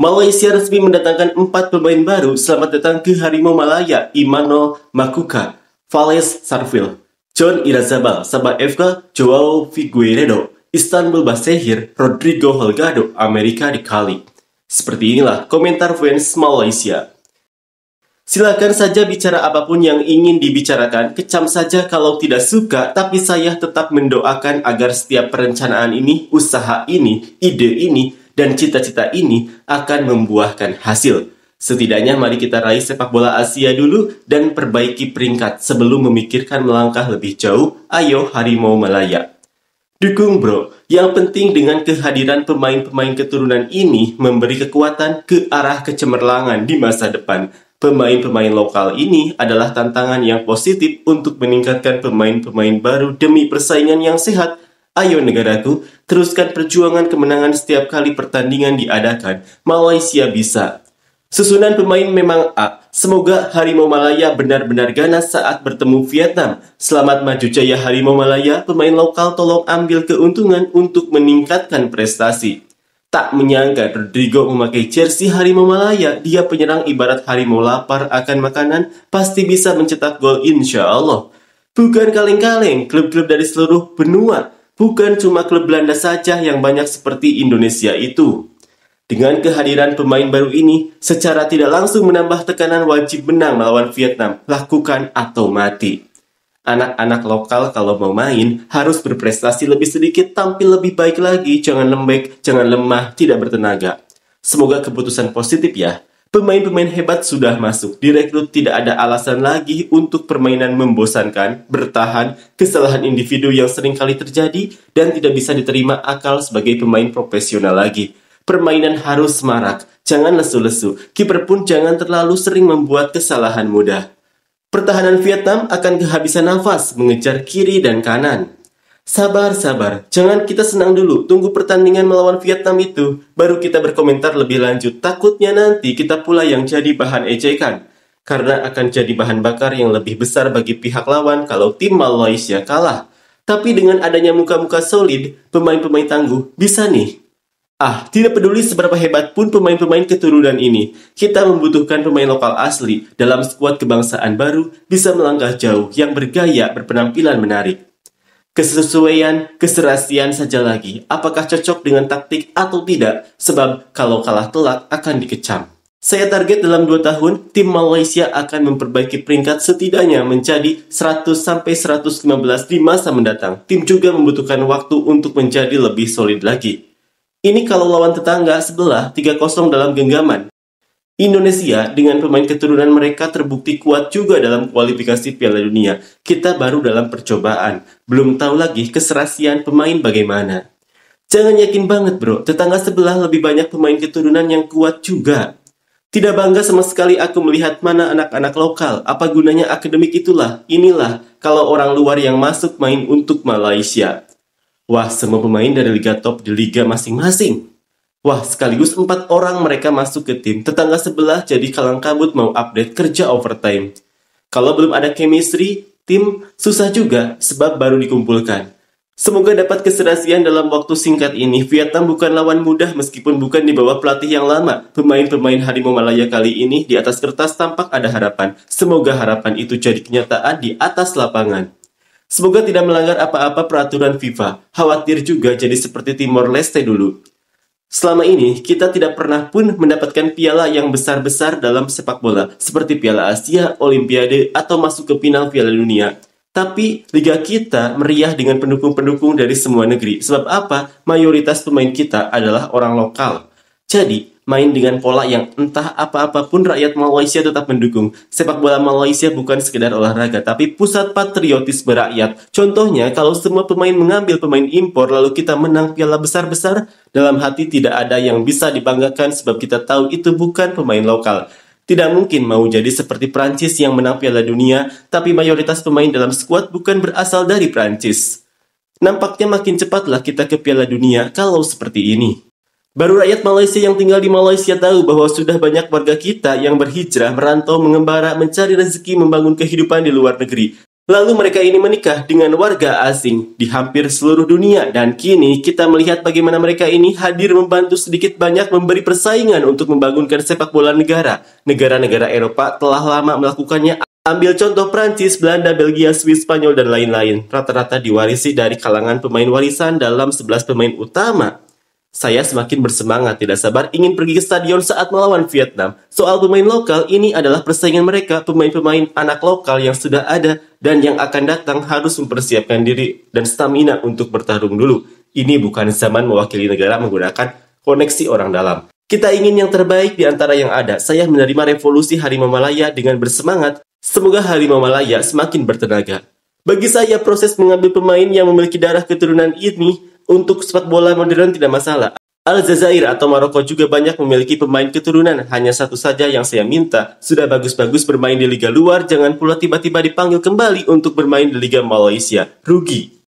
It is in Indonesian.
Malaysia resmi mendatangkan 4 pemain baru. Selamat datang ke Harimau Malaya. Emmanuel Makuka, Fales Sarfil, John Irazabal, Sabah FK, Joao Figueiredo, Istanbul Basehir, Rodrigo Holgado, Amerika di Kali. Seperti inilah komentar fans Malaysia. Silakan saja bicara apapun yang ingin dibicarakan, kecam saja kalau tidak suka, tapi saya tetap mendoakan agar setiap perencanaan ini, usaha ini, ide ini, dan cita-cita ini akan membuahkan hasil. Setidaknya mari kita raih sepak bola Asia dulu dan perbaiki peringkat sebelum memikirkan melangkah lebih jauh. Ayo Harimau Malaya. Dukung bro, yang penting dengan kehadiran pemain-pemain keturunan ini memberi kekuatan ke arah kecemerlangan di masa depan. Pemain-pemain lokal ini adalah tantangan yang positif untuk meningkatkan pemain-pemain baru demi persaingan yang sehat. Ayo negaraku, teruskan perjuangan kemenangan setiap kali pertandingan diadakan. Malaysia bisa. Susunan pemain memang A. Semoga Harimau Malaya benar-benar ganas saat bertemu Vietnam. Selamat maju jaya Harimau Malaya, pemain lokal tolong ambil keuntungan untuk meningkatkan prestasi. Tak menyangka Rodrigo memakai jersey Harimau Malaya. Dia penyerang ibarat harimau lapar akan makanan, pasti bisa mencetak gol insya Allah. Bukan kaleng-kaleng, klub-klub dari seluruh benua. Bukan cuma klub Belanda saja yang banyak seperti Indonesia itu. Dengan kehadiran pemain baru ini, secara tidak langsung menambah tekanan wajib menang melawan Vietnam, lakukan atau mati. Anak-anak lokal kalau mau main, harus berprestasi lebih sedikit, tampil lebih baik lagi, jangan lembek, jangan lemah, tidak bertenaga. Semoga keputusan positif ya. Pemain-pemain hebat sudah masuk, direkrut tidak ada alasan lagi untuk permainan membosankan, bertahan, kesalahan individu yang sering kali terjadi, dan tidak bisa diterima akal sebagai pemain profesional lagi. Permainan harus semarak, jangan lesu-lesu, kiper pun jangan terlalu sering membuat kesalahan mudah. Pertahanan Vietnam akan kehabisan nafas mengejar kiri dan kanan. Sabar, jangan kita senang dulu, tunggu pertandingan melawan Vietnam itu, baru kita berkomentar lebih lanjut. Takutnya nanti kita pula yang jadi bahan ejekan, karena akan jadi bahan bakar yang lebih besar bagi pihak lawan kalau tim Malaysia kalah. Tapi dengan adanya muka-muka solid, pemain-pemain tangguh, bisa nih. Tidak peduli seberapa hebat pun pemain-pemain keturunan ini, kita membutuhkan pemain lokal asli dalam skuad kebangsaan baru bisa melangkah jauh yang bergaya, berpenampilan menarik. Kesesuaian, keserasian saja lagi, apakah cocok dengan taktik atau tidak, sebab kalau kalah telak akan dikecam. Saya target dalam 2 tahun, tim Malaysia akan memperbaiki peringkat setidaknya menjadi 100-115 di masa mendatang. Tim juga membutuhkan waktu untuk menjadi lebih solid lagi. Ini kalau lawan tetangga sebelah 3-0 dalam genggaman. Indonesia dengan pemain keturunan mereka terbukti kuat juga dalam kualifikasi Piala Dunia. Kita baru dalam percobaan. Belum tahu lagi keserasian pemain bagaimana. Jangan yakin banget bro, tetangga sebelah lebih banyak pemain keturunan yang kuat juga. Tidak bangga sama sekali aku melihat mana anak-anak lokal. Apa gunanya akademik itulah, inilah kalau orang luar yang masuk main untuk Malaysia. Wah, semua pemain dari liga top di liga masing-masing. Wah, sekaligus 4 orang mereka masuk ke tim. Tetangga sebelah jadi kalang kabut mau update kerja overtime. Kalau belum ada chemistry, tim susah juga sebab baru dikumpulkan. Semoga dapat keserasian dalam waktu singkat ini. Vietnam bukan lawan mudah meskipun bukan di bawah pelatih yang lama. Pemain-pemain Harimau Malaya kali ini di atas kertas tampak ada harapan. Semoga harapan itu jadi kenyataan di atas lapangan. Semoga tidak melanggar apa-apa peraturan FIFA. Khawatir juga jadi seperti Timor Leste dulu. Selama ini, kita tidak pernah pun mendapatkan piala yang besar-besar dalam sepak bola, seperti Piala Asia, Olimpiade, atau masuk ke final Piala Dunia. Tapi, liga kita meriah dengan pendukung-pendukung dari semua negeri. Sebab apa? Mayoritas pemain kita adalah orang lokal. Jadi, main dengan pola yang entah apa-apa pun rakyat Malaysia tetap mendukung. Sepak bola Malaysia bukan sekedar olahraga, tapi pusat patriotisme rakyat. Contohnya, kalau semua pemain mengambil pemain impor lalu kita menang piala besar-besar, dalam hati tidak ada yang bisa dibanggakan sebab kita tahu itu bukan pemain lokal. Tidak mungkin mau jadi seperti Prancis yang menang Piala Dunia, tapi mayoritas pemain dalam skuad bukan berasal dari Prancis. Nampaknya makin cepatlah kita ke Piala Dunia kalau seperti ini. Baru rakyat Malaysia yang tinggal di Malaysia tahu bahwa sudah banyak warga kita yang berhijrah, merantau, mengembara, mencari rezeki, membangun kehidupan di luar negeri. Lalu mereka ini menikah dengan warga asing di hampir seluruh dunia, dan kini kita melihat bagaimana mereka ini hadir membantu sedikit banyak memberi persaingan untuk membangunkan sepak bola negara. Negara-negara Eropa telah lama melakukannya. Ambil contoh Prancis, Belanda, Belgia, Swiss, Spanyol, dan lain-lain. Rata-rata diwarisi dari kalangan pemain warisan dalam 11 pemain utama. Saya semakin bersemangat, tidak sabar ingin pergi ke stadion saat melawan Vietnam. Soal pemain lokal, ini adalah persaingan mereka, pemain-pemain anak lokal yang sudah ada dan yang akan datang harus mempersiapkan diri dan stamina untuk bertarung dulu. Ini bukan zaman mewakili negara menggunakan koneksi orang dalam. Kita ingin yang terbaik di antara yang ada. Saya menerima revolusi Harimau Malaya dengan bersemangat. Semoga Harimau Malaya semakin bertenaga. Bagi saya, proses mengambil pemain yang memiliki darah keturunan ini untuk sepak bola modern tidak masalah. Aljazair atau Maroko juga banyak memiliki pemain keturunan. Hanya satu saja yang saya minta, sudah bagus-bagus bermain di liga luar, jangan pula tiba-tiba dipanggil kembali untuk bermain di liga Malaysia. Rugi.